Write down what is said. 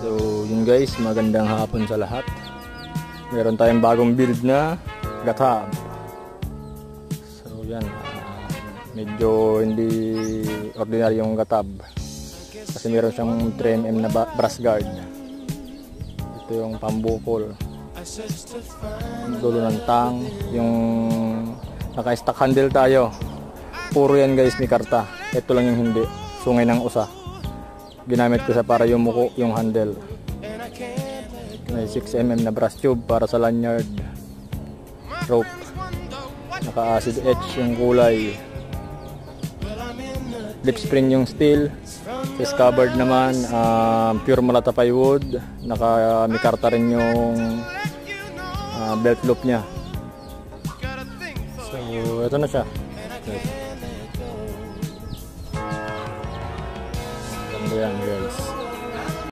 So yun guys, magandang hapon sa lahat. Meron tayong bagong build na gatab. So yan, medyo hindi ordinary yung gatab kasi meron siyang 3mm na brass guard. Ito yung pambukol, dulo ng tang, yung naka-stock handle tayo. Puro yan guys ni karta. Ito lang yung hindi, sungay ng usa. Ginamit ko siya para yumuko yung handle. May 6mm na brass tube para sa lanyard rope. Naka acid etch yung kulay. Lip spring yung steel. Face covered naman, pure malatapay wood. Naka mikarta rin yung belt loop nya. So ito na siya. Ganda yan guys.